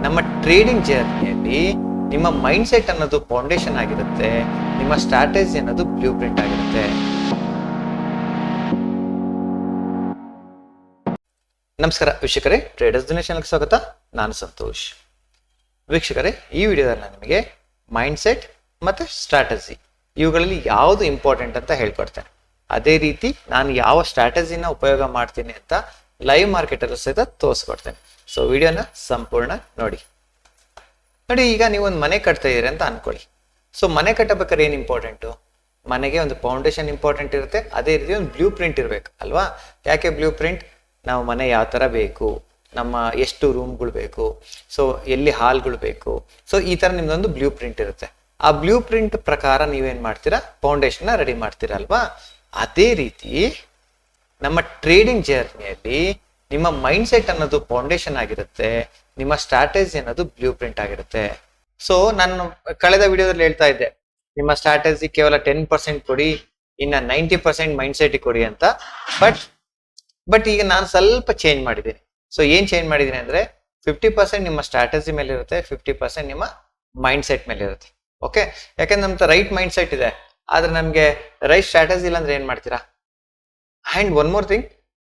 ನಮ್ಮ ಟ್ರೇಡಿಂಗ್ ಜರ್ನಿಯಲ್ಲಿ ನಿಮ್ಮ mind set ಅನ್ನೋದು ಫೌಂಡೇಶನ್ ಆಗಿರುತ್ತೆ, ನಿಮ್ಮ ಸ್ಟ್ರಾಟಜಿ ಅನ್ನೋದು ಬ್ಲೂ ಪ್ರಿಂಟ್ ಆಗಿರುತ್ತೆ. ನಮಸ್ಕಾರ ವೀಕ್ಷಕರೇ, ಟ್ರೇಡರ್ಸ್ ದಿನ ಚಾನಲ್ಗೆ ಸ್ವಾಗತ. ನಾನು ಸಂತೋಷ್. ವೀಕ್ಷಕರೇ, ಈ ವಿಡಿಯೋದಲ್ಲಿ ನಾನು ನಿಮಗೆ ಮೈಂಡ್ ಸೆಟ್ ಮತ್ತು ಸ್ಟ್ರಾಟಜಿ ಇವುಗಳಲ್ಲಿ ಯಾವುದು ಇಂಪಾರ್ಟೆಂಟ್ ಅಂತ ಹೇಳ್ಕೊಡ್ತೇನೆ. ಅದೇ ರೀತಿ ನಾನು ಯಾವ ಸ್ಟ್ರಾಟಜಿನ ಉಪಯೋಗ ಮಾಡ್ತೀನಿ ಅಂತ ಲೈವ್ ಮಾರ್ಕೆಟಲ್ಲೂ ಸಹಿತ ತೋರಿಸ್ಕೊಡ್ತೇನೆ. ಸೊ ವಿಡಿಯೋನ ಸಂಪೂರ್ಣ ನೋಡಿ. ಈಗ ನೀವೊಂದು ಮನೆ ಕಟ್ತಾ ಇದ್ದೀರಿ ಅಂತ ಅನ್ಕೊಳ್ಳಿ. ಸೊ ಮನೆ ಕಟ್ಟಬೇಕಾದ್ರೆ ಏನು ಇಂಪಾರ್ಟೆಂಟು? ಮನೆಗೆ ಒಂದು ಫೌಂಡೇಶನ್ ಇಂಪಾರ್ಟೆಂಟ್ ಇರುತ್ತೆ, ಅದೇ ರೀತಿ ಒಂದು ಬ್ಲೂ ಪ್ರಿಂಟ್ ಇರಬೇಕು ಅಲ್ವಾ? ಯಾಕೆ ಬ್ಲೂ ಪ್ರಿಂಟ್? ನಾವು ಮನೆ ಯಾವ ಥರ ಬೇಕು, ನಮ್ಮ ಎಷ್ಟು ರೂಮ್ಗಳು ಬೇಕು, ಸೊ ಎಲ್ಲಿ ಹಾಲ್ಗಳು ಬೇಕು, ಸೊ ಈ ಥರ ನಿಮ್ದೊಂದು ಬ್ಲೂ ಪ್ರಿಂಟ್ ಇರುತ್ತೆ. ಆ ಬ್ಲೂ ಪ್ರಿಂಟ್ ಪ್ರಕಾರ ನೀವೇನು ಮಾಡ್ತೀರಾ? ಫೌಂಡೇಶನ್ನ ರೆಡಿ ಮಾಡ್ತೀರಾ ಅಲ್ವಾ? ಅದೇ ರೀತಿ ನಮ್ಮ ಟ್ರೇಡಿಂಗ್ ಜರ್ನಿಯಲ್ಲಿ ನಿಮ್ಮ ಮೈಂಡ್ ಸೆಟ್ ಅನ್ನೋದು ಫೌಂಡೇಶನ್ ಆಗಿರುತ್ತೆ, ನಿಮ್ಮ ಸ್ಟ್ರಾಟಜಿ ಅನ್ನೋದು ಬ್ಲೂ ಪ್ರಿಂಟ್ ಆಗಿರುತ್ತೆ. ಸೊ ನಾನು ಕಳೆದ ವಿಡಿಯೋದಲ್ಲಿ ಹೇಳ್ತಾ ಇದ್ದೆ, ನಿಮ್ಮ ಸ್ಟ್ರಾಟಜಿ ಕೇವಲ 10% ಕೊಡಿ, ಇನ್ನ 90% ಮೈಂಡ್ ಸೆಟ್ ಕೊಡಿ ಅಂತ. ಬಟ್ ಈಗ ನಾನು ಸ್ವಲ್ಪ ಚೇಂಜ್ ಮಾಡಿದ್ದೀನಿ. ಸೊ ಏನ್ ಚೇಂಜ್ ಮಾಡಿದ್ದೀನಿ ಅಂದ್ರೆ 50% ನಿಮ್ಮ ಸ್ಟ್ರಾಟಜಿ ಮೇಲೆ ಇರುತ್ತೆ, 50% ನಿಮ್ಮ ಮೈಂಡ್ ಸೆಟ್ ಮೇಲೆ ಇರುತ್ತೆ. ಓಕೆ, ಯಾಕಂದ್ರೆ ನಮ್ದು ರೈಟ್ ಮೈಂಡ್ ಸೆಟ್ ಇದೆ, ಆದ್ರೆ ನಮ್ಗೆ ರೈಟ್ ಸ್ಟ್ರಾಟಜಿ ಇಲ್ಲ ಅಂದ್ರೆ ಏನ್ ಮಾಡ್ತೀರಾ? And one more thing,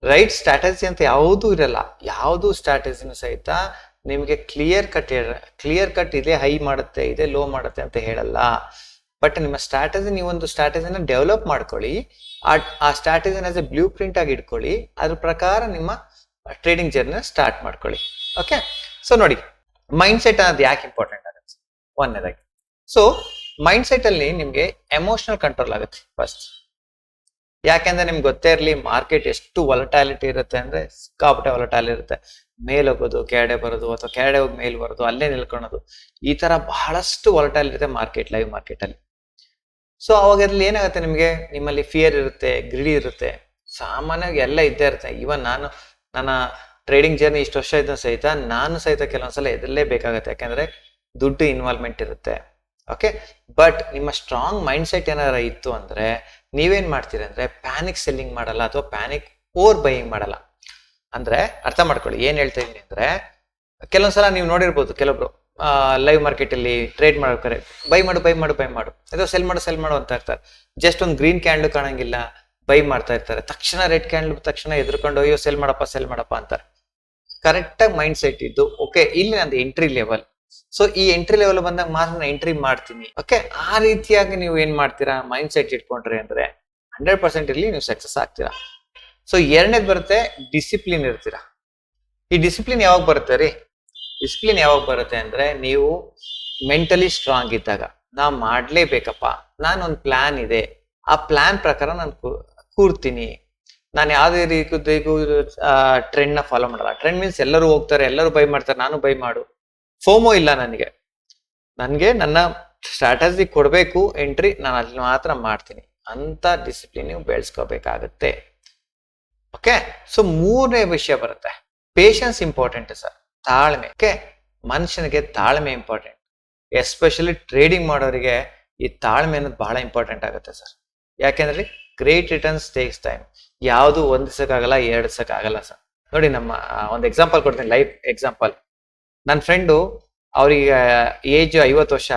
right strategy ಅಂತ ಯಾವುದೂ ಇರಲ್ಲ. ಯಾವುದು ಸ್ಟ್ರಾಟಜಿನೂ ಸಹಿತ ನಿಮಗೆ ಕ್ಲಿಯರ್ ಕಟ್ ಇದೆ ಹೈ ಮಾಡುತ್ತೆ, ಇದೆ ಲೋ ಮಾಡುತ್ತೆ ಅಂತ ಹೇಳಲ್ಲ. ಬಟ್ ನಿಮ್ಮ ಸ್ಟ್ರಾಟಜಿ, ನೀವೊಂದು ಸ್ಟ್ರಾಟಜಿನ ಡೆವಲಪ್ ಮಾಡ್ಕೊಳ್ಳಿ, ಆ ಸ್ಟ್ರಾಟಜಿನ ಆಸ್ ಎ ಬ್ಲೂ ಪ್ರಿಂಟ್ ಆಗಿ ಇಟ್ಕೊಳ್ಳಿ, ಅದ್ರ ಪ್ರಕಾರ ನಿಮ್ಮ ಟ್ರೇಡಿಂಗ್ ಜರ್ನಿನ ಸ್ಟಾರ್ಟ್ ಮಾಡ್ಕೊಳ್ಳಿ. ಓಕೆ, ಸೊ ನೋಡಿ, ಮೈಂಡ್ ಸೆಟ್ ಅನ್ನೋದು ಯಾಕೆ ಇಂಪಾರ್ಟೆಂಟ್ ಆಗುತ್ತೆ? ಒಂದನೇದಾಗಿ, ಸೊ ಮೈಂಡ್ ಸೆಟ್ ಅಲ್ಲಿ ನಿಮ್ಗೆ ಎಮೋಷನಲ್ ಕಂಟ್ರೋಲ್ ಆಗುತ್ತೆ ಫಸ್ಟ್. ಯಾಕೆಂದ್ರೆ ನಿಮ್ಗೆ ಗೊತ್ತೇ ಇರಲಿ, ಮಾರ್ಕೆಟ್ ಎಷ್ಟು ವಾಲಟಾಲಿಟಿ ಇರುತ್ತೆ ಅಂದ್ರೆ ಸಿಕ್ಕಾಪಟ್ಟೆ ವಾಲಟಾಲಿಟಿ ಇರುತ್ತೆ. ಮೇಲ್ ಹೋಗೋದು, ಕೆಳಗಡೆ ಬರೋದು, ಅಥವಾ ಕೆಳಗಡೆ ಹೋಗಿ ಮೇಲ್ ಬರೋದು, ಅಲ್ಲೇ ನಿಲ್ಕೊಳ್ಳೋದು, ಈ ತರ ಬಹಳಷ್ಟು ವಾಲಟಾಲಿಟಿ ಇರುತ್ತೆ ಮಾರ್ಕೆಟ್, ಲೈವ್ ಮಾರ್ಕೆಟ್ ಅಲ್ಲಿ. ಸೊ ಅವಾಗ ಅದ್ರಲ್ಲಿ ಏನಾಗುತ್ತೆ, ನಿಮ್ಗೆ ನಿಮ್ಮಲ್ಲಿ ಫಿಯರ್ ಇರುತ್ತೆ, ಗ್ರಿಡಿ ಇರುತ್ತೆ, ಸಾಮಾನ್ಯವಾಗಿ ಎಲ್ಲ ಇದ್ದೇ ಇರುತ್ತೆ. ಇವನ್ ನನ್ನ ಟ್ರೇಡಿಂಗ್ ಜರ್ನಿ ಇಷ್ಟು ವರ್ಷ ಇದ್ದ ಸಹಿತ ನಾನು ಸಹಿತ ಕೆಲವೊಂದ್ಸಲ ಎದರಲ್ಲೇ ಬೇಕಾಗತ್ತೆ, ಯಾಕಂದ್ರೆ ದುಡ್ಡು ಇನ್ವಾಲ್ವ್ಮೆಂಟ್ ಇರುತ್ತೆ. ಓಕೆ, ಬಟ್ ನಿಮ್ಮ ಸ್ಟ್ರಾಂಗ್ ಮೈಂಡ್ ಸೆಟ್ ಏನಾರ ಇತ್ತು ಅಂದ್ರೆ ನೀವೇನ್ ಮಾಡ್ತೀರಿ ಅಂದ್ರೆ ಪ್ಯಾನಿಕ್ ಸೆಲ್ಲಿಂಗ್ ಮಾಡಲ್ಲ, ಅಥವಾ ಪ್ಯಾನಿಕ್ ಓವರ್ ಬೈಯಿಂಗ್ ಮಾಡಲ್ಲ. ಅಂದ್ರೆ ಅರ್ಥ ಮಾಡ್ಕೊಳ್ಳಿ, ಏನ್ ಹೇಳ್ತಾ ಇದೀನಿ ಅಂದ್ರೆ, ಕೆಲವೊಂದ್ಸಲ ನೀವು ನೋಡಿರ್ಬೋದು, ಕೆಲವೊಬ್ರು ಲೈವ್ ಮಾರ್ಕೆಟ್ ಅಲ್ಲಿ ಟ್ರೇಡ್ ಮಾಡ್ಬೇಕಾರೆ ಬೈ ಮಾಡು ಅಥವಾ ಸೆಲ್ ಮಾಡು ಅಂತ ಇರ್ತಾರೆ. ಜಸ್ಟ್ ಒಂದು ಗ್ರೀನ್ ಕ್ಯಾಂಡಲ್ ಕಾಣಂಗಿಲ್ಲ, ಬೈ ಮಾಡ್ತಾ ಇರ್ತಾರೆ. ತಕ್ಷಣ ರೆಡ್ ಕ್ಯಾಂಡಲ್ ತಕ್ಷಣ ಎದ್ರುಕೊಂಡು ಅಯ್ಯೋ ಸೆಲ್ ಮಾಡಪ್ಪ ಅಂತಾರೆ. ಕರೆಕ್ಟ್ ಆಗಿ ಮೈಂಡ್ ಸೆಟ್ ಇದ್ದು, ಓಕೆ ಇಲ್ಲಿ ನಂದು ಎಂಟ್ರಿ ಲೆವೆಲ್, ಸೊ ಈ ಎಂಟ್ರಿ ಲೆವೆಲ್ ಬಂದಾಗ ಮಾತ್ರ ನಾನು ಎಂಟ್ರಿ ಮಾಡ್ತೀನಿ. ಓಕೆ, ಆ ರೀತಿಯಾಗಿ ನೀವು ಏನ್ ಮಾಡ್ತೀರಾ? ಮೈಂಡ್ ಸೆಟ್ ಇಟ್ಕೊಂಡ್ರಿ ಅಂದ್ರೆ 100% ಇರ್ಲಿ ನೀವು ಸಕ್ಸಸ್ ಆಗ್ತೀರಾ. ಸೊ ಎರಡನೇದು ಬರುತ್ತೆ ಡಿಸಿಪ್ಲಿನ್ ಇರ್ತೀರಾ. ಈ ಡಿಸಿಪ್ಲಿನ್ ಯಾವಾಗ ಬರುತ್ತೆ ರೀ? ಡಿಸಿಪ್ಲಿನ್ ಯಾವಾಗ ಬರುತ್ತೆ ಅಂದ್ರೆ, ನೀವು ಮೆಂಟಲಿ ಸ್ಟ್ರಾಂಗ್ ಇದ್ದಾಗ, ನಾ ಮಾಡ್ಲೇಬೇಕಪ್ಪ, ನಾನೊಂದು ಪ್ಲಾನ್ ಇದೆ, ಆ ಪ್ಲಾನ್ ಪ್ರಕಾರ ನಾನು ಕೂರ್ತೀನಿ. ನಾನು ಯಾವುದೇ ರೀತಿ ಟ್ರೆಂಡ್ ನ ಫಾಲೋ ಮಾಡಲ್ಲ. ಟ್ರೆಂಡ್ ಮೀನ್ಸ್ ಎಲ್ಲರೂ ಹೋಗ್ತಾರೆ, ಎಲ್ಲರೂ ಬೈ ಮಾಡ್ತಾರೆ, ನಾನು ಬೈ ಮಾಡು. ಫೋಮೋ ಇಲ್ಲ ನನಗೆ ನನ್ನ ಸ್ಟ್ರಾಟಜಿ ಕೊಡ್ಬೇಕು ಎಂಟ್ರಿ, ನಾನು ಅಲ್ಲಿ ಮಾತ್ರ ಮಾಡ್ತೀನಿ ಅಂತ ಡಿಸಿಪ್ಲಿನ್ ನೀವು ಬೆಳೆಸ್ಕೋಬೇಕಾಗತ್ತೆ. ಓಕೆ, ಸೊ ಮೂರನೇ ವಿಷಯ ಬರುತ್ತೆ ಪೇಷನ್ಸ್. ಇಂಪಾರ್ಟೆಂಟ್ ಸರ್, ತಾಳ್ಮೆ. ಓಕೆ, ಮನುಷ್ಯನಿಗೆ ತಾಳ್ಮೆ ಇಂಪಾರ್ಟೆಂಟ್. ಎಸ್ಪೆಷಲಿ ಟ್ರೇಡಿಂಗ್ ಮಾಡೋರಿಗೆ ಈ ತಾಳ್ಮೆ ಅನ್ನೋದು ಬಹಳ ಇಂಪಾರ್ಟೆಂಟ್ ಆಗುತ್ತೆ ಸರ್. ಯಾಕೆಂದ್ರೆ ಗ್ರೇಟ್ ರಿಟರ್ನ್ಸ್ ಟೇಕ್ಸ್ ಟೈಮ್. ಯಾವುದು ಒಂದ್ ದಿವಸಕ್ಕಾಗಲ್ಲ, 2 ದಿವಸಕ್ಕಾಗಲ್ಲ ಸರ್. ನೋಡಿ, ನಮ್ಮ ಒಂದು ಎಕ್ಸಾಂಪಲ್ ಕೊಡ್ತೀನಿ, ಲೈವ್ ಎಕ್ಸಾಂಪಲ್. ನನ್ನ ಫ್ರೆಂಡು, ಅವ್ರಿಗೆ ಏಜ್ 50 ವರ್ಷ,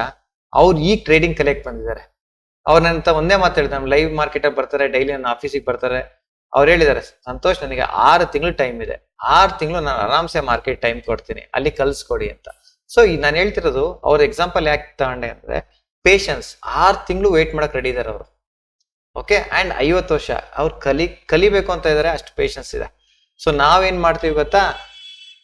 ಅವ್ರು ಈಗ ಟ್ರೇಡಿಂಗ್ ಕಲಿಯಕ್ ಬಂದಿದ್ದಾರೆ. ಅವ್ರನ್ನಂತ ಒಂದೇ ಮಾತು ಹೇಳಿದ್ರು, ನಮ್ಮ ಲೈವ್ ಮಾರ್ಕೆಟ್ ಬರ್ತಾರೆ, ಡೈಲಿ ನನ್ನ ಆಫೀಸಿಗೆ ಬರ್ತಾರೆ. ಅವ್ರು ಹೇಳಿದ್ದಾರೆ, ಸಂತೋಷ್ ನನಗೆ 6 ತಿಂಗಳು ಟೈಮ್ ಇದೆ, 6 ತಿಂಗಳು ನಾನು ಆರಾಮ್ಸೆ ಮಾರ್ಕೆಟ್ ಟೈಮ್ ಕೊಡ್ತೀನಿ, ಅಲ್ಲಿ ಕಲ್ಸ್ಕೊಡಿ ಅಂತ. ಸೊ ಈಗ ನಾನು ಹೇಳ್ತಿರೋದು, ಅವ್ರ ಎಕ್ಸಾಂಪಲ್ ಯಾಕೆ ತಗೊಂಡೆ ಅಂದ್ರೆ, ಪೇಷನ್ಸ್. 6 ತಿಂಗಳು ವೇಟ್ ಮಾಡಕ್ ರೆಡಿ ಇದಾರೆ ಅವರು. ಓಕೆ, ಅಂಡ್ 50 ವರ್ಷ ಅವ್ರು ಕಲಿಬೇಕು ಅಂತ ಇದಾರೆ, ಅಷ್ಟು ಪೇಷನ್ಸ್ ಇದೆ. ಸೊ ನಾವೇನ್ ಮಾಡ್ತೀವಿ ಗೊತ್ತಾ?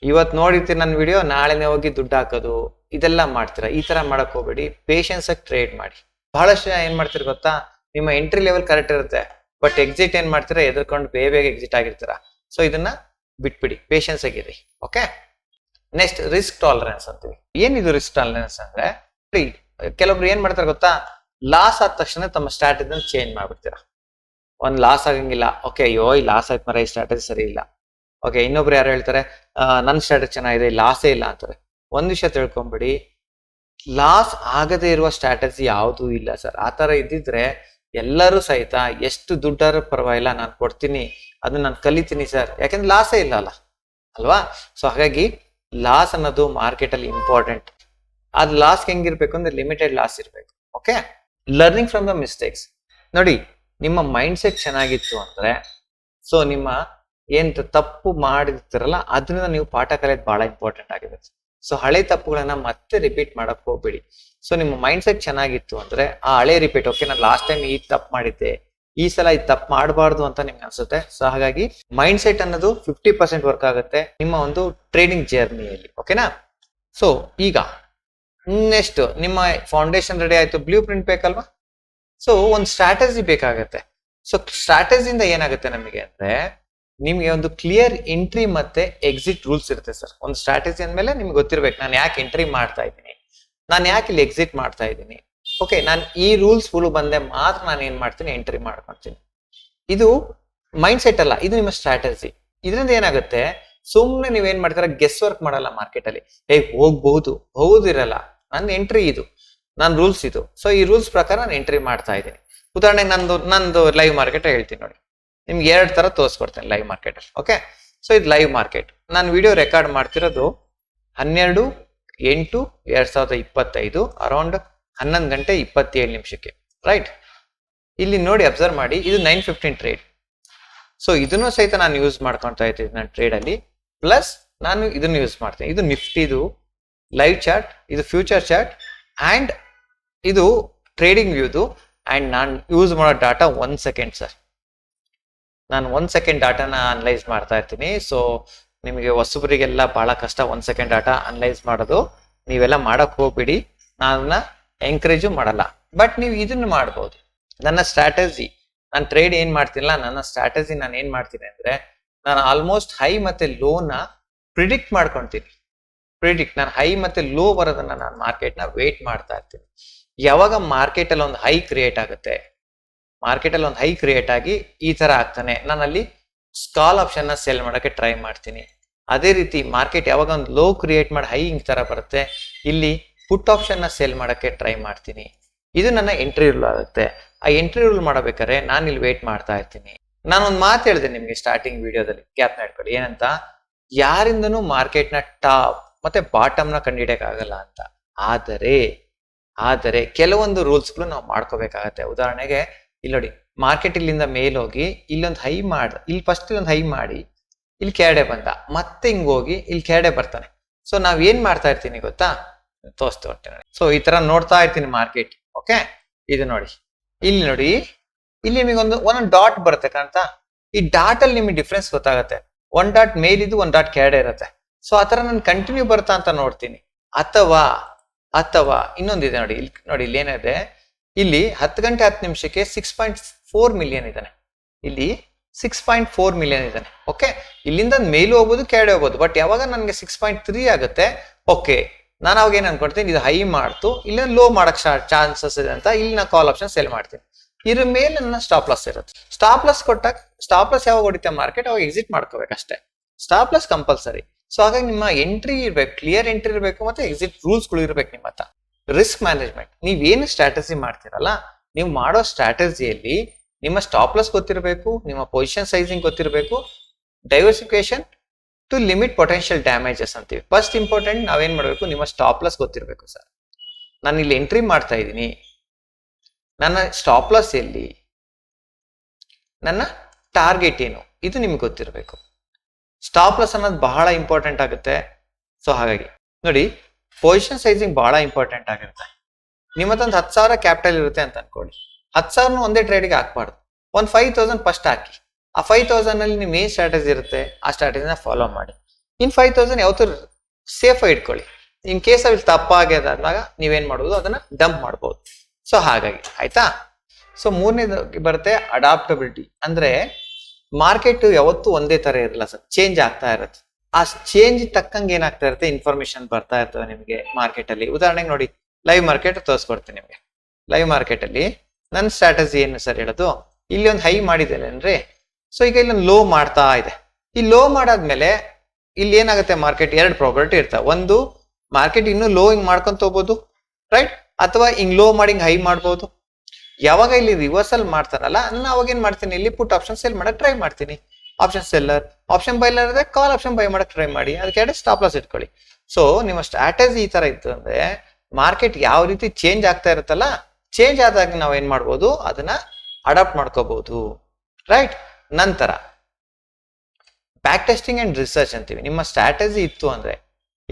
ಇವತ್ತು ನೋಡಿರ್ತೀರಿ ನನ್ನ ವಿಡಿಯೋ, ನಾಳೆನೆ ಹೋಗಿ ದುಡ್ಡು ಹಾಕೋದು, ಇದೆಲ್ಲ ಮಾಡ್ತೀರಾ. ಈ ತರ ಮಾಡಕ್ ಹೋಗ್ಬೇಡಿ, ಪೇಷನ್ಸ್ ಆಗಿ ಟ್ರೇಡ್ ಮಾಡಿ. ಬಹಳಷ್ಟು ಏನ್ ಮಾಡ್ತೀರಿ ಗೊತ್ತಾ? ನಿಮ್ಮ ಎಂಟ್ರಿ ಲೆವೆಲ್ ಕರೆಕ್ಟ್ ಇರುತ್ತೆ, ಬಟ್ ಎಕ್ಸಿಟ್ ಏನ್ ಮಾಡ್ತೀರಾ? ಎದ್ಕೊಂಡು ಬೇಗ ಎಕ್ಸಿಟ್ ಆಗಿರ್ತೀರಾ. ಸೊ ಇದನ್ನ ಬಿಟ್ಬಿಡಿ, ಪೇಷನ್ಸ್ ಆಗಿರಿ. ಓಕೆ, ನೆಕ್ಸ್ಟ್ ರಿಸ್ಕ್ ಟಾಲರೆನ್ಸ್ ಅಂತೀವಿ. ಏನಿದು ರಿಸ್ಕ್ ಟಾಲರೆನ್ಸ್ ಅಂದ್ರೆ, ಕೆಲವೊಬ್ರು ಏನ್ ಮಾಡ್ತಾರೆ ಗೊತ್ತಾ? ಲಾಸ್ ಆದ ತಕ್ಷಣ ತಮ್ಮ ಸ್ಟ್ರಾಟಜಿನ ಚೇಂಜ್ ಮಾಡ್ಬಿಡ್ತೀರಾ. ಒಂದ್ ಲಾಸ್ ಆಗಂಗಿಲ್ಲ, ಓಕೆ ಅಯ್ಯೋ ಈ ಲಾಸ್ ಆಯ್ತು ಮರ, ಈ ಸ್ಟ್ರಾಟಜಿ ಸರಿ ಇಲ್ಲ. ಓಕೆ, ಇನ್ನೊಬ್ರು ಯಾರು ಹೇಳ್ತಾರೆ ನನ್ನ ಸ್ಟ್ರಾಟಜಿ ಚೆನ್ನಾಗಿದೆ, ಲಾಸೇ ಇಲ್ಲ ಅಂತಾರೆ. ಒಂದ್ ವಿಷಯ ತಿಳ್ಕೊಂಬಿಡಿ, ಲಾಸ್ ಆಗದೆ ಇರುವ ಸ್ಟ್ರಾಟಜಿ ಯಾವುದೂ ಇಲ್ಲ ಸರ್. ಆ ತರ ಇದ್ದಿದ್ರೆ ಎಲ್ಲರೂ ಸಹಿತ ಎಷ್ಟು ದುಡ್ಡಾದ್ರೂ ಪರವಾಗಿಲ್ಲ, ನಾನು ಕೊಡ್ತೀನಿ, ಅದನ್ನ ನಾನು ಕಲಿತೀನಿ ಸರ್, ಯಾಕಂದ್ರೆ ಲಾಸೇ ಇಲ್ಲ ಅಲ್ಲ ಅಲ್ವಾ? ಸೊ ಹಾಗಾಗಿ ಲಾಸ್ ಅನ್ನೋದು ಮಾರ್ಕೆಟ್ ಅಲ್ಲಿ ಇಂಪಾರ್ಟೆಂಟ್. ಅದ್ ಲಾಸ್ ಹೆಂಗಿರ್ಬೇಕು ಅಂದ್ರೆ ಲಿಮಿಟೆಡ್ ಲಾಸ್ ಇರ್ಬೇಕು. Okay, learning from the mistakes. ನೋಡಿ, ನಿಮ್ಮ ಮೈಂಡ್ ಸೆಟ್ ಚೆನ್ನಾಗಿತ್ತು ಅಂದ್ರೆ, ಸೊ ನಿಮ್ಮ ಏನ್ ತಪ್ಪು ಮಾಡಿರ್ತೀರಲ್ಲ ಅದನ್ನ ನೀವು ಪಾಠ ಕಲಿಯೋದು ಬಹಳ ಇಂಪಾರ್ಟೆಂಟ್ ಆಗಿದೆ. ಸೊ ಹಳೆ ತಪ್ಪುಗಳನ್ನ ಮತ್ತೆ ರಿಪೀಟ್ ಮಾಡಕ್ ಹೋಗ್ಬೇಡಿ. ಸೊ ನಿಮ್ಮ ಮೈಂಡ್ ಸೆಟ್ ಚೆನ್ನಾಗಿತ್ತು ಅಂದ್ರೆ ಆ ಹಳೆ ರಿಪೀಟ್, ಓಕೆ ನಾನು ಲಾಸ್ಟ್ ಟೈಮ್ ಈ ತಪ್ಪು ಮಾಡಿದ್ದೆ, ಈ ಸಲ ಈ ತಪ್ಪು ಮಾಡಬಾರ್ದು ಅಂತ ನಿಮ್ಗೆ ಅನ್ಸುತ್ತೆ. ಸೊ ಹಾಗಾಗಿ ಮೈಂಡ್ ಸೆಟ್ ಅನ್ನೋದು 50% ವರ್ಕ್ ಆಗುತ್ತೆ ನಿಮ್ಮ ಒಂದು ಟ್ರೇಡಿಂಗ್ ಜರ್ನಿಯಲ್ಲಿ. ಓಕೆನಾ? ಸೊ ಈಗ ನೆಕ್ಸ್ಟ್ ನಿಮ್ಮ ಫೌಂಡೇಶನ್ ರೆಡಿ ಆಯ್ತು, ಬ್ಲೂ ಪ್ರಿಂಟ್ ಬೇಕಲ್ವಾ? ಸೊ ಒಂದು ಸ್ಟ್ರಾಟಜಿ ಬೇಕಾಗತ್ತೆ. ಸೊ ಸ್ಟ್ರಾಟಜಿಯಿಂದ ಏನಾಗುತ್ತೆ ನಮಗೆ ಅಂದ್ರೆ, ನಿಮ್ಗೆ ಒಂದು ಕ್ಲಿಯರ್ ಎಂಟ್ರಿ ಮತ್ತೆ ಎಕ್ಸಿಟ್ ರೂಲ್ಸ್ ಇರುತ್ತೆ ಸರ್. ಒಂದು ಸ್ಟ್ರಾಟಜಿ ಅಂದ್ಮೇಲೆ ನಿಮ್ಗೆ ಗೊತ್ತಿರ್ಬೇಕು, ನಾನು ಯಾಕೆ ಎಂಟ್ರಿ ಮಾಡ್ತಾ ಇದ್ದೀನಿ, ನಾನು ಯಾಕೆ ಇಲ್ಲಿ ಎಕ್ಸಿಟ್ ಮಾಡ್ತಾ ಇದ್ದೀನಿ. ಓಕೆ, ನಾನು ಈ ರೂಲ್ಸ್ ಫುಲ್ ಬಂದೆ ಮಾತ್ರ ನಾನು ಏನ್ ಮಾಡ್ತೀನಿ, ಎಂಟ್ರಿ ಮಾಡ್ಕೊಳ್ತೀನಿ. ಇದು ಮೈಂಡ್ ಸೆಟ್ ಅಲ್ಲ, ಇದು ನಿಮ್ಮ ಸ್ಟ್ರಾಟಜಿ. ಇದರಿಂದ ಏನಾಗುತ್ತೆ, ಸುಮ್ಮನೆ ನೀವೇನ್ ಮಾಡ್ತೀರಾ, ಗೆಸ್ ವರ್ಕ್ ಮಾಡಲ್ಲ ಮಾರ್ಕೆಟ್ ಅಲ್ಲಿ. ಹೋಗ್ಬಹುದು ಹೌದಿರಲ್ಲ, ನನ್ನ ಎಂಟ್ರಿ ಇದು, ನನ್ನ ರೂಲ್ಸ್ ಇದು. ಸೊ ಈ ರೂಲ್ಸ್ ಪ್ರಕಾರ ನಾನು ಎಂಟ್ರಿ ಮಾಡ್ತಾ ಇದ್ದೀನಿ. ಉದಾಹರಣೆಗೆ ನಂದು ಲೈವ್ ಮಾರ್ಕೆಟ್ ಹೇಳ್ತೀನಿ ನೋಡಿ, ನಿಮ್ಗೆ 2 ತರ ತೋರಿಸ್ಕೊಡ್ತೇನೆ ಲೈವ್ ಮಾರ್ಕೆಟ್ ಅಲ್ಲಿ. ಓಕೆ, ಸೊ ಇದು ಲೈವ್ ಮಾರ್ಕೆಟ್. ನಾನು ವಿಡಿಯೋ ರೆಕಾರ್ಡ್ ಮಾಡ್ತಿರೋದು 12/8/2025 ಅರೌಂಡ್ 11:27 ರೈಟ್. ಇಲ್ಲಿ ನೋಡಿ, ಅಬ್ಸರ್ವ್ ಮಾಡಿ, ಇದು 9:15 ಟ್ರೇಡ್. ಸೊ ಇದನ್ನು ಸಹಿತ ನಾನು ಯೂಸ್ ಮಾಡ್ಕೊತಾ ಇದ್ದೀನಿ ನನ್ನ ಟ್ರೇಡ್ ಅಲ್ಲಿ. ಪ್ಲಸ್ ನಾನು ಇದನ್ನು ಯೂಸ್ ಮಾಡ್ತೇನೆ. ಇದು ನಿಫ್ಟಿದು ಲೈವ್ ಚಾರ್ಟ್, ಇದು ಫ್ಯೂಚರ್ ಚಾರ್ಟ್, ಅಂಡ್ ಇದು ಟ್ರೇಡಿಂಗ್ ವ್ಯೂದು. ಅಂಡ್ ನಾನು ಯೂಸ್ ಮಾಡೋ ಡಾಟಾ 1 ಸೆಕೆಂಡ್ ಸರ್. ನಾನು 1 ಸೆಕೆಂಡ್ ಡಾಟಾನ ಅನಲೈಸ್ ಮಾಡ್ತಾ ಇರ್ತೀನಿ. ಸೊ ನಿಮಗೆ ಹೊಸಬರಿಗೆಲ್ಲ ಬಹಳ ಕಷ್ಟ 1 ಸೆಕೆಂಡ್ ಡಾಟಾ ಅನಲೈಸ್ ಮಾಡೋದು. ನೀವೆಲ್ಲ ಮಾಡಕ್ ಹೋಗ್ಬಿಡಿ, ನಾನು ಎಂಕರೇಜು ಮಾಡಲ್ಲ. ಬಟ್ ನೀವು ಇದನ್ನ ಮಾಡ್ಬೋದು. ನನ್ನ ಸ್ಟ್ರಾಟಜಿ, ನಾನು ಟ್ರೇಡ್ ಏನ್ ಮಾಡ್ತಿಲ್ಲ, ನನ್ನ ಸ್ಟ್ರಾಟಜಿ ನಾನು ಏನ್ ಮಾಡ್ತೀನಿ ಅಂದ್ರೆ, ನಾನು ಆಲ್ಮೋಸ್ಟ್ ಹೈ ಮತ್ತೆ ಲೋನ ಪ್ರಿಡಿಕ್ಟ್ ಮಾಡ್ಕೊಳ್ತೀನಿ. ನಾನು ಹೈ ಮತ್ತೆ ಲೋ ಬರೋದನ್ನ ನಾನು ಮಾರ್ಕೆಟ್ನ ವೇಟ್ ಮಾಡ್ತಾ ಇರ್ತೀನಿ. ಯಾವಾಗ ಮಾರ್ಕೆಟ್ ಅಲ್ಲಿ ಒಂದು ಹೈ ಕ್ರಿಯೇಟ್ ಆಗುತ್ತೆ, ಮಾರ್ಕೆಟ್ ಅಲ್ಲಿ ಒಂದು ಹೈ ಕ್ರಿಯೇಟ್ ಆಗಿ ಈ ತರ ಆಗ್ತಾನೆ, ನಾನು ಅಲ್ಲಿ ಕಾಲ್ ಆಪ್ಷನ್ ನ ಸೆಲ್ ಮಾಡೋಕೆ ಟ್ರೈ ಮಾಡ್ತೀನಿ. ಅದೇ ರೀತಿ ಮಾರ್ಕೆಟ್ ಯಾವಾಗ ಒಂದು ಲೋ ಕ್ರಿಯೇಟ್ ಮಾಡಿ ಹೈ ಹಿಂಗ್ ತರ ಬರುತ್ತೆ, ಇಲ್ಲಿ ಪುಟ್ ಆಪ್ಷನ್ ನ ಸೆಲ್ ಮಾಡೋಕೆ ಟ್ರೈ ಮಾಡ್ತೀನಿ. ಇದು ನನ್ನ ಎಂಟ್ರಿ ರೂಲ್ ಆಗುತ್ತೆ. ಆ ಎಂಟ್ರಿ ರೂಲ್ ಮಾಡಬೇಕಾದ್ರೆ ನಾನು ಇಲ್ಲಿ ವೇಟ್ ಮಾಡ್ತಾ ಇರ್ತೀನಿ. ನಾನೊಂದು ಮಾತು ಹೇಳಿದೆ ನಿಮ್ಗೆ ಸ್ಟಾರ್ಟಿಂಗ್ ವಿಡಿಯೋದಲ್ಲಿ, ಗ್ಯಾಪ್ ಇಟ್ಕೊಳ್ಳಿ. ಏನಂತ, ಯಾರಿಂದನೂ ಮಾರ್ಕೆಟ್ ನ ಟಾಪ್ ಮತ್ತೆ ಬಾಟಮ್ ನ ಕಂಡುಹಿಡಿಯಕ್ ಆಗಲ್ಲ ಅಂತ. ಆದರೆ ಕೆಲವೊಂದು ರೂಲ್ಸ್ಗಳು ನಾವು ಮಾಡ್ಕೋಬೇಕಾಗತ್ತೆ. ಉದಾಹರಣೆಗೆ ಇಲ್ಲಿ ನೋಡಿ, ಮಾರ್ಕೆಟ್ ಇಲ್ಲಿಂದ ಮೇಲೋಗಿ ಇಲ್ಲೊಂದು ಹೈ ಇಲ್ಲಿ ಫಸ್ಟ್ ಇಲ್ಲೊಂದು ಹೈ ಮಾಡಿ ಇಲ್ಲಿ ಕೆಳಗಡೆ ಬಂದ, ಮತ್ತೆ ಹಿಂಗ್ ಹೋಗಿ ಇಲ್ಲಿ ಕೆಳಗಡೆ ಬರ್ತಾನೆ. ಸೊ ನಾವ್ ಏನ್ ಮಾಡ್ತಾ ಇರ್ತೀನಿ ಗೊತ್ತಾ, ತೋರಿಸ್ತಾ ಹೋಗ್ತೀನಿ. ಸೊ ಈ ತರ ನೋಡ್ತಾ ಇರ್ತೀನಿ ಮಾರ್ಕೆಟ್. ಓಕೆ, ಇದು ನೋಡಿ, ಇಲ್ಲಿ ನಿಮಗೆ ಒಂದೊಂದು ಡಾಟ್ ಬರುತ್ತೆ ಕಾಣ್ತಾ. ಈ ಡಾಟ್ ಅಲ್ಲಿ ನಿಮಗೆ ಡಿಫ್ರೆನ್ಸ್ ಗೊತ್ತಾಗತ್ತೆ. 1 ಡಾಟ್ ಮೇಲಿದ್ದು 1 ಡಾಟ್ ಕೆಳಗಡೆ ಇರುತ್ತೆ. ಸೊ ಆತರ ನಾನು ಕಂಟಿನ್ಯೂ ಬರ್ತಾ ಅಂತ ನೋಡ್ತೀನಿ. ಅಥವಾ ಇನ್ನೊಂದಿದೆ ನೋಡಿ, ಇಲ್ಲಿ ಏನಿದೆ, ಇಲ್ಲಿ 10:10 6.4 ಮಿಲಿಯನ್ ಇದ್ದಾನೆ. ಇಲ್ಲಿ 6.4 ಮಿಲಿಯನ್ ಇದ್ದಾನೆ. ಓಕೆ, ಇಲ್ಲಿಂದ ಮೇಲೂ ಹೋಗ್ಬೋದು, ಕೆಳಗಡೆ ಹೋಗ್ಬೋದು. ಬಟ್ ಯಾವಾಗ ನನಗೆ 6.3 ಆಗುತ್ತೆ, ಓಕೆ, ನಾನು ಅವಾಗ ಏನ್ ಅನ್ಕೊಳ್ತೀನಿ, ಇದು ಹೈ ಮಾಡ್ತು, ಇಲ್ಲಿ ಲೋ ಮಾಡಕ್ ಚಾನ್ಸಸ್ ಇದೆ ಅಂತ ಇಲ್ಲಿ ನಾನು ಕಾಲ್ ಆಪ್ಷನ್ ಸೆಲ್ ಮಾಡ್ತೀನಿ. ಇದ್ರ ಮೇಲೆ ನನ್ನ ಸ್ಟಾಪ್ ಲಾಸ್ ಇರುತ್ತೆ. ಸ್ಟಾಪ್ ಲಾಸ್ ಕೊಟ್ಟಾಗ, ಸ್ಟಾಪ್ ಲಾಸ್ ಯಾವಾಗ ಹೊಡಿತೆ ಮಾರ್ಕೆಟ್, ಅವಾಗ ಎಕ್ಸಿಟ್ ಮಾಡ್ಕೋಬೇಕಷ್ಟೇ. Stop loss compulsory. ಸೊ ಹಾಗಾಗಿ ನಿಮ್ಮ ಎಂಟ್ರಿ ಇರ್ಬೇಕು, ಕ್ಲಿಯರ್ ಎಂಟ್ರಿ ಇರಬೇಕು, ಮತ್ತೆ ಎಕ್ಸಿಟ್ ರೂಲ್ಸ್ಗಳು ಇರ್ಬೇಕು ನಿಮ್ಮ ಹತ್ರ. ರಿಸ್ಕ್ ಮ್ಯಾನೇಜ್ಮೆಂಟ್, ನೀವೇನು ಸ್ಟ್ರಾಟಜಿ ಮಾಡ್ತೀರಲ್ಲ, ನೀವು ಮಾಡೋ ಸ್ಟ್ರಾಟಜಿಯಲ್ಲಿ ನಿಮ್ಮ ಸ್ಟಾಪ್ ಲಾಸ್ ಗೊತ್ತಿರಬೇಕು, ನಿಮ್ಮ ಪೊಸಿಷನ್ ಸೈಜಿಂಗ್ ಗೊತ್ತಿರಬೇಕು, diversification to limit potential damages ಅಂತೀವಿ. ಫಸ್ಟ್ ಇಂಪಾರ್ಟೆಂಟ್ ನಾವೇನ್ ಮಾಡಬೇಕು, ನಿಮ್ಮ ಸ್ಟಾಪ್ ಲಾಸ್ ಗೊತ್ತಿರಬೇಕು ಸರ್. ನಾನು ಇಲ್ಲಿ ಎಂಟ್ರಿ ಮಾಡ್ತಾ ಇದ್ದೀನಿ, ನನ್ನ ಸ್ಟಾಪ್ ಲಾಸ್ ಎಲ್ಲಿ, ನನ್ನ ಟಾರ್ಗೆಟ್ ಏನು, ಇದು ನಿಮ್ಗೆ ಗೊತ್ತಿರಬೇಕು. ಸ್ಟಾಪ್ ಲಾಸ್ ಅನ್ನೋದು ಬಹಳ ಇಂಪಾರ್ಟೆಂಟ್ ಆಗುತ್ತೆ. ಸೊ ಹಾಗಾಗಿ ನೋಡಿ, ಪೊಸಿಷನ್ ಸೈಜಿಂಗ್ ಬಹಳ ಇಂಪಾರ್ಟೆಂಟ್ ಆಗಿರುತ್ತೆ. ನಿಮ್ಮ ಹತ್ರ ಒಂದು 10,000 ಕ್ಯಾಪಿಟಲ್ ಇರುತ್ತೆ ಅಂತ ಅನ್ಕೊಳ್ಳಿ. 10,000 ಒಂದೇ ಟ್ರೇಡ್ಗೆ ಹಾಕ್ಬಾರ್ದು. ಒಂದು 5,000 ಫಸ್ಟ್ ಹಾಕಿ. ಆ 5,000 ಅಲ್ಲಿ ನಿಮ್ ಏನ್ ಸ್ಟ್ರಾಟಜಿ ಇರುತ್ತೆ, ಆ ಸ್ಟ್ರಾಟಜಿನ ಫಾಲೋ ಮಾಡಿ. ಇನ್ 5,000 ಯಾವತ್ತೂ ಸೇಫ್ ಆಗಿ ಇಟ್ಕೊಳ್ಳಿ. ಇನ್ ಕೇಸ್ ಅಲ್ಲಿ ತಪ್ಪಾಗ್ಯದಾಗ ನೀವೇನ್ ಮಾಡ್ಬೋದು, ಅದನ್ನ ಡಂಪ್ ಮಾಡ್ಬೋದು. ಸೊ ಹಾಗಾಗಿ ಆಯ್ತಾ. ಸೊ ಮೂರನೇದು ಬರುತ್ತೆ ಅಡಾಪ್ಟಬಿಲಿಟಿ. ಅಂದ್ರೆ ಮಾರ್ಕೆಟ್ ಯಾವತ್ತೂ ಒಂದೇ ತರ ಇರಲ್ಲ ಸರ್, ಚೇಂಜ್ ಆಗ್ತಾ ಇರುತ್ತೆ. ಆ ಚೇಂಜ್ ತಕ್ಕಂಗೆ ಏನಾಗ್ತಾ ಇರುತ್ತೆ, ಇನ್ಫಾರ್ಮೇಶನ್ ಬರ್ತಾ ಇರ್ತವೆ ನಿಮಗೆ ಮಾರ್ಕೆಟ್ ಅಲ್ಲಿ. ಉದಾಹರಣೆಗೆ ನೋಡಿ, ಲೈವ್ ಮಾರ್ಕೆಟ್ ತೋರಿಸ್ಕೊಡ್ತೀನಿ ನಿಮ್ಗೆ. ಲೈವ್ ಮಾರ್ಕೆಟ್ ಅಲ್ಲಿ ನನ್ನ ಸ್ಟ್ರಾಟಜಿ ಏನು ಸರ್ ಹೇಳೋದು, ಇಲ್ಲಿ ಒಂದು ಹೈ ಮಾಡಿದ್ದೇನೆ ಅಂದ್ರೆ, ಸೊ ಈಗ ಇಲ್ಲೊಂದು ಲೋ ಮಾಡ್ತಾ ಇದೆ. ಈ ಲೋ ಮಾಡಾದ್ಮೇಲೆ ಇಲ್ಲಿ ಏನಾಗುತ್ತೆ, ಮಾರ್ಕೆಟ್ 2 ಪ್ರಾಬಬಿಲಿಟಿ ಇರ್ತವೆ. ಒಂದು, ಮಾರ್ಕೆಟ್ ಇನ್ನೂ ಲೋ ಹಿಂಗ್ ಮಾಡ್ಕೊಂತ ಹೋಗ್ಬೋದು, ರೈಟ್, ಅಥವಾ ಹಿಂಗ್ ಲೋ ಮಾಡಿ ಹಿಂಗ್ ಹೈ ಮಾಡ್ಬೋದು. ಯಾವಾಗ ಇಲ್ಲಿ ರಿವರ್ಸಲ್ ಮಾಡ್ತಾನಲ್ಲ, ನಾನು ಅವಾಗ ಏನ್ ಮಾಡ್ತೀನಿ, ಇಲ್ಲಿ ಪುಟ್ ಆಪ್ಷನ್ ಸೆಲ್ ಮಾಡಕ್ ಟ್ರೈ ಮಾಡ್ತೀನಿ. Option seller. ಆಪ್ಷನ್ ಬೈಲರ್ ಇದೆ, ಕಾಲ್ ಆಪ್ಷನ್ ಬೈ ಮಾಡಕ್ ಟ್ರೈ ಮಾಡಿ, ಅದಕ್ಕೆ ಸ್ಟಾಪ್ ಲಾಸ್ ಇಟ್ಕೊಳ್ಳಿ. ಸೊ ನಿಮ್ಮ ಸ್ಟ್ರಾಟಜಿ ಈ ತರ ಇತ್ತು ಅಂದ್ರೆ ಮಾರ್ಕೆಟ್ ಯಾವ ರೀತಿ ಚೇಂಜ್ ಆಗ್ತಾ ಇರುತ್ತಲ್ಲ, ಚೇಂಜ್ ಆದಾಗ ನಾವ್ ಏನ್ ಮಾಡ್ಬೋದು, ಅದನ್ನ ಅಡಾಪ್ಟ್ ಮಾಡ್ಕೋಬಹುದು, ರೈಟ್. ನಂತರ ಬ್ಯಾಕ್ ಟೆಸ್ಟಿಂಗ್ ಅಂಡ್ ರಿಸರ್ಚ್ ಅಂತೀವಿ. ನಿಮ್ಮ ಸ್ಟ್ರಾಟಜಿ ಇತ್ತು ಅಂದ್ರೆ,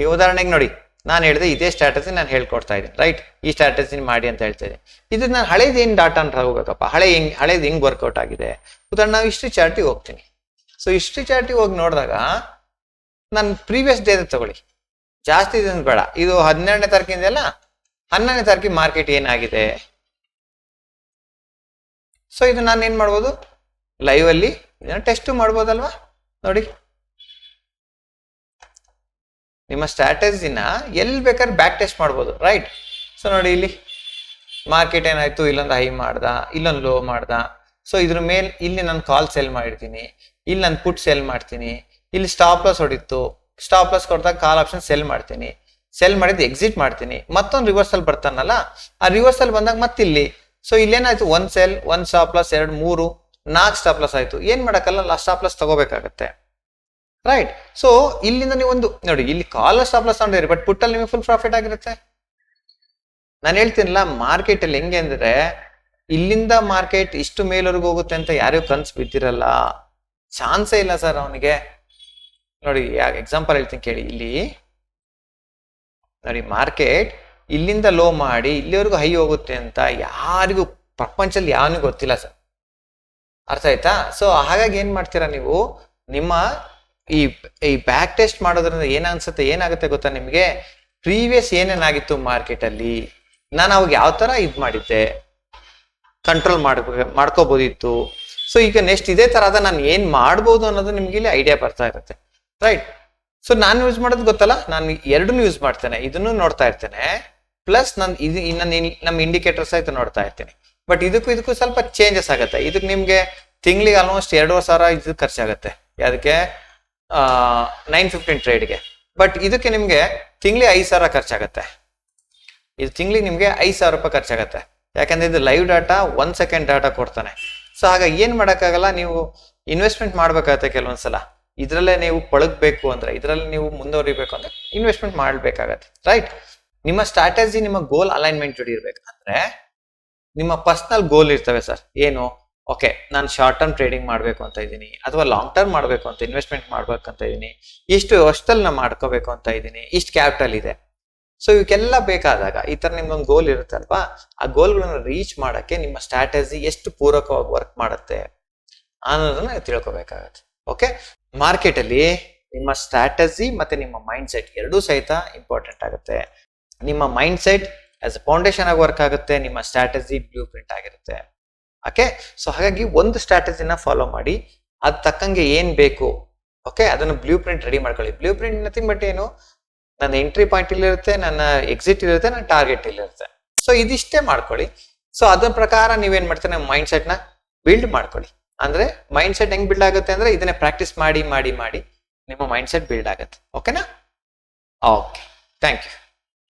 ಈ ಉದಾಹರಣೆಗೆ ನೋಡಿ, ನಾನು ಹೇಳಿದೆ ಇದೇ ಸ್ಟ್ರಾಟಜಿ ನಾನು ಹೇಳ್ಕೊಡ್ತಾ ಇದ್ದೀನಿ, ರೈಟ್. ಈ ಸ್ಟ್ರಾಟಜಿ ಮಾಡಿ ಅಂತ ಹೇಳ್ತಾ ಇದ್ದೀನಿ. ಇದು ನಾನು ಹಳೇದು ಏನ್ ಡಾಟಾ ಅಂತ ಹೋಗ್ಬೇಕಪ್ಪ, ಹಳೇದು ಹೆಂಗ್ ವರ್ಕೌಟ್ ಆಗಿದೆ. ಉದಾಹರಣೆ ನಾವು ಹಿಸ್ಟ್ರಿ ಚಾರ್ಟಿಗೆ ಹೋಗ್ತೀನಿ. ಸೊ ಹಿಸ್ಟ್ರಿ ಚಾರ್ಟಿಗೆ ಹೋಗಿ ನೋಡಿದಾಗ ನಾನು ಪ್ರೀವಿಯಸ್ ಡೇ ತಗೊಳ್ಳಿ, ಜಾಸ್ತಿ ದಿನ ಬೇಡ. ಇದು 12ನೇ ತಾರೀಕಿಂದೆಲ್ಲ 11ನೇ ತಾರೀಕಿಗೆ ಮಾರ್ಕೆಟ್ ಏನಾಗಿದೆ. ಸೊ ಇದು ನಾನು ಏನ್ ಮಾಡ್ಬೋದು, ಲೈವ್ ಅಲ್ಲಿ ಇದನ್ನ ಟೆಸ್ಟ್ ಮಾಡ್ಬೋದಲ್ವಾ. ನೋಡಿ, ನಿಮ್ಮ ಸ್ಟ್ರಾಟಜಿನ ಎಲ್ಲಿ ಬೇಕಾದ್ರೆ ಬ್ಯಾಕ್ ಟೆಸ್ಟ್ ಮಾಡ್ಬೋದು, ರೈಟ್. ಸೊ ನೋಡಿ, ಇಲ್ಲಿ ಮಾರ್ಕೆಟ್ ಏನಾಯ್ತು, ಇಲ್ಲೊಂದು ಹೈ ಮಾಡ್ದ, ಇಲ್ಲೊಂದು ಲೋ ಮಾಡ್ದ. ಸೊ ಇದ್ರ ಮೇಲೆ ಇಲ್ಲಿ ನಾನು ಕಾಲ್ ಸೆಲ್ ಮಾಡಿರ್ತೀನಿ, ಇಲ್ಲಿ ನಾನು ಪುಟ್ ಸೆಲ್ ಮಾಡ್ತೀನಿ, ಇಲ್ಲಿ ಸ್ಟಾಪ್ ಲಾಸ್ ಹೊಡಿತು, ಸ್ಟಾಪ್ ಲಾಸ್ ಕೊಡ್ದಾಗ ಕಾಲ್ ಆಪ್ಷನ್ ಸೆಲ್ ಮಾಡ್ತೀನಿ, ಸೆಲ್ ಮಾಡಿದ್ದು ಎಕ್ಸಿಟ್ ಮಾಡ್ತೀನಿ. ಮತ್ತೊಂದು ರಿವರ್ಸಲ್ ಬರ್ತಾನಲ್ಲ, ಆ ರಿವರ್ಸಲ್ ಬಂದಾಗ ಮತ್ತಿಲ್ಲಿ. ಸೊ ಇಲ್ಲೇನಾಯ್ತು, 1 sell, 1 stop loss, 2, 3, 4 stop loss ಆಯ್ತು. ಏನ್ ಮಾಡಕ್ಕಲ್ಲ, ಸ್ಟಾಪ್ ಲಾಸ್ ತಗೋಬೇಕಾಗತ್ತೆ, ರೈಟ್. ಸೊ ಇಲ್ಲಿಂದ ನೀವು ಒಂದು ನೋಡಿ, ಇಲ್ಲಿ ಕಾಲ್ ಸ್ಟಾಪ್ ಲಾಸ್ ತಗೊಂಡಿರಿ, ಬಟ್ ಪುಟ್ಟಲ್ಲಿ ನಿಮಗೆ ಫುಲ್ ಪ್ರಾಫಿಟ್ ಆಗಿರುತ್ತೆ. ನಾನು ಹೇಳ್ತೀನಲ್ಲ, ಮಾರ್ಕೆಟ್ ಅಲ್ಲಿ ಹೆಂಗೆ ಅಂದ್ರೆ, ಇಲ್ಲಿಂದ ಮಾರ್ಕೆಟ್ ಇಷ್ಟು ಮೇಲ್ವರೆಗೂ ಹೋಗುತ್ತೆ ಅಂತ ಯಾರಿಗೂ ಕನ್ಸು ಬಿದ್ದಿರಲ್ಲ, ಚಾನ್ಸೇ ಇಲ್ಲ ಸರ್ ಅವನಿಗೆ. ನೋಡಿ, ಎಕ್ಸಾಂಪಲ್ ಹೇಳ್ತೀನಿ ಕೇಳಿ. ಇಲ್ಲಿ ನೋಡಿ, ಮಾರ್ಕೆಟ್ ಇಲ್ಲಿಂದ ಲೋ ಮಾಡಿ ಇಲ್ಲಿವರೆಗೂ ಹೈ ಹೋಗುತ್ತೆ ಅಂತ ಯಾರಿಗೂ ಪ್ರಪಂಚದಲ್ಲಿ ಯಾವನಿಗೂ ಗೊತ್ತಿಲ್ಲ ಸರ್, ಅರ್ಥ ಆಯ್ತಾ. ಸೊ ಹಾಗಾಗಿ ಏನ್ ಮಾಡ್ತೀರಾ ನೀವು, ನಿಮ್ಮ ಈ ಬ್ಯಾಕ್ ಟೆಸ್ಟ್ ಮಾಡೋದ್ರಿಂದ ಏನಾಗುತ್ತೆ ಗೊತ್ತಾ ನಿಮ್ಗೆ, ಪ್ರೀವಿಯಸ್ ಏನೇನಾಗಿತ್ತು ಮಾರ್ಕೆಟ್ ಅಲ್ಲಿ, ನಾನು ಅವಾಗ ಯಾವ ತರ ಇದ್ ಮಾಡಿದ್ದೆ, ಕಂಟ್ರೋಲ್ ಮಾಡ್ಕೋಬಹುದಿತ್ತು. ಸೊ ಈಗ ನೆಕ್ಸ್ಟ್ ಇದೇ ತರಹದ ನಾನು ಏನ್ ಮಾಡ್ಬೋದು ಅನ್ನೋದು ನಿಮ್ಗೆ ಇಲ್ಲಿ ಐಡಿಯಾ ಬರ್ತಾ ಇರುತ್ತೆ, ರೈಟ್. ಸೊ ನಾನು ಯೂಸ್ ಮಾಡೋದು ಗೊತ್ತಲ್ಲ, ನಾನು ಎರಡನ್ನೂ ಯೂಸ್ ಮಾಡ್ತೇನೆ, ಇದನ್ನು ನೋಡ್ತಾ ಇರ್ತೇನೆ, ಪ್ಲಸ್ ನಾನು ನಮ್ಮ ಇಂಡಿಕೇಟರ್ಸ್ ಆಯ್ತು ನೋಡ್ತಾ ಇರ್ತೇನೆ. ಬಟ್ ಇದಕ್ಕೂ ಸ್ವಲ್ಪ ಚೇಂಜಸ್ ಆಗುತ್ತೆ. ಇದಕ್ಕೆ ನಿಮ್ಗೆ ತಿಂಗಳಿಗೆ ಆಲ್ಮೋಸ್ಟ್ 2,500 ಇದು ಖರ್ಚಾಗತ್ತೆ, ಅದಕ್ಕೆ 915 ಟ್ರೇಡ್ಗೆ. ಬಟ್ ಇದಕ್ಕೆ ನಿಮ್ಗೆ ತಿಂಗಳಿಗೆ 5,000 ಖರ್ಚಾಗತ್ತೆ. ಇದು ತಿಂಗಳಿಗೆ ನಿಮ್ಗೆ 5,000 ರೂಪಾಯಿ ಖರ್ಚಾಗತ್ತೆ. ಯಾಕಂದ್ರೆ ಇದು ಲೈವ್ ಡಾಟಾ, 1 ಸೆಕೆಂಡ್ ಡಾಟಾ ಕೊಡ್ತಾನೆ. ಸೊ ಹಾಗಾಗಿ ಏನ್ ಮಾಡಕ್ಕಾಗಲ್ಲ, ನೀವು ಇನ್ವೆಸ್ಟ್ಮೆಂಟ್ ಮಾಡ್ಬೇಕಾಗತ್ತೆ ಕೆಲವೊಂದ್ಸಲ. ಇದ್ರಲ್ಲೇ ನೀವು ಪಳಗ್ಬೇಕು ಅಂದ್ರೆ, ಇದ್ರಲ್ಲಿ ನೀವು ಮುಂದುವರಿಬೇಕು ಅಂದ್ರೆ ಇನ್ವೆಸ್ಟ್ಮೆಂಟ್ ಮಾಡ್ಬೇಕಾಗತ್ತೆ, ರೈಟ್. ನಿಮ್ಮ ಸ್ಟ್ರಾಟಜಿ ನಿಮ್ಮ ಗೋಲ್ ಅಲೈನ್ಮೆಂಟ್ ಜೊತೆ ಇರ್ಬೇಕಂದ್ರೆ, ನಿಮ್ಮ ಪರ್ಸನಲ್ ಗೋಲ್ ಇರ್ತವೆ ಸರ್. ಏನು, ಓಕೆ, ನಾನು ಶಾರ್ಟ್ ಟರ್ಮ್ ಟ್ರೇಡಿಂಗ್ ಮಾಡ್ಬೇಕು ಅಂತ ಇದ್ದೀನಿ, ಅಥವಾ ಲಾಂಗ್ ಟರ್ಮ್ ಮಾಡ್ಬೇಕು ಅಂತ, ಇನ್ವೆಸ್ಟ್ಮೆಂಟ್ ಮಾಡ್ಬೇಕಂತ ಇದ್ದೀನಿ, ಇಷ್ಟು ವರ್ಷದಲ್ಲಿ ನಾನು ಮಾಡ್ಕೋಬೇಕು ಅಂತ ಇದ್ದೀನಿ, ಇಷ್ಟು ಕ್ಯಾಪಿಟಲ್ ಇದೆ. ಸೊ ಇವಕ್ಕೆಲ್ಲ ಬೇಕಾದಾಗ ಈ ತರ ನಿಮ್ದೊಂದು ಗೋಲ್ ಇರುತ್ತಲ್ವಾ, ಆ ಗೋಲ್ಗಳನ್ನ ರೀಚ್ ಮಾಡಕ್ಕೆ ನಿಮ್ಮ ಸ್ಟ್ರಾಟಜಿ ಎಷ್ಟು ಪೂರಕವಾಗಿ ವರ್ಕ್ ಮಾಡುತ್ತೆ ಅನ್ನೋದನ್ನ ತಿಳ್ಕೊಬೇಕಾಗತ್ತೆ. ಓಕೆ, ಮಾರ್ಕೆಟ್ ಅಲ್ಲಿ ನಿಮ್ಮ ಸ್ಟ್ರಾಟಜಿ ಮತ್ತೆ ನಿಮ್ಮ ಮೈಂಡ್ ಸೆಟ್ ಎರಡೂ ಸಹಿತ ಇಂಪಾರ್ಟೆಂಟ್ ಆಗುತ್ತೆ. ನಿಮ್ಮ mind set as a foundation ಆಗಿ ವರ್ಕ್ ಆಗುತ್ತೆ, ನಿಮ್ಮ ಸ್ಟ್ರಾಟಜಿ ಬ್ಲೂ ಪ್ರಿಂಟ್ ಆಗಿರುತ್ತೆ. ಓಕೆ, ಸೊ ಹಾಗಾಗಿ ಒಂದು ಸ್ಟ್ರಾಟಜಿನ ಫಾಲೋ ಮಾಡಿ, ಅದ್ ತಕ್ಕಂಗೆ ಏನ್ ಬೇಕು, ಓಕೆ, ಅದನ್ನ ಬ್ಲೂ ಪ್ರಿಂಟ್ ರೆಡಿ ಮಾಡ್ಕೊಳ್ಳಿ. ಬ್ಲೂ ಪ್ರಿಂಟ್ ನಥಿಂಗ್ ಬಟ್ ಏನು, ನನ್ನ ಎಂಟ್ರಿ ಪಾಯಿಂಟ್ ಇಲ್ಲಿರುತ್ತೆ, ನನ್ನ ಎಕ್ಸಿಟ್ ಇರುತ್ತೆ, ನನ್ನ ಟಾರ್ಗೆಟ್ ಇಲ್ಲಿರುತ್ತೆ. ಸೊ ಇದಿಷ್ಟೇ ಮಾಡ್ಕೊಳ್ಳಿ. ಸೊ ಅದ್ರ ಪ್ರಕಾರ ನೀವೇನ್ ಮಾಡ್ತೀರಾ, ಮೈಂಡ್ ಸೆಟ್ ನ ಬಿಲ್ಡ್ ಮಾಡ್ಕೊಳ್ಳಿ. ಅಂದ್ರೆ ಮೈಂಡ್ ಸೆಟ್ ಹೆಂಗ್ ಬಿಲ್ಡ್ ಆಗುತ್ತೆ ಅಂದ್ರೆ, ಇದನ್ನೇ ಪ್ರಾಕ್ಟೀಸ್ ಮಾಡಿ ಮಾಡಿ ಮಾಡಿ ನಿಮ್ಮ ಮೈಂಡ್ ಸೆಟ್ ಬಿಲ್ಡ್ ಆಗುತ್ತೆ. ಓಕೆನಾ? Okay, thank you.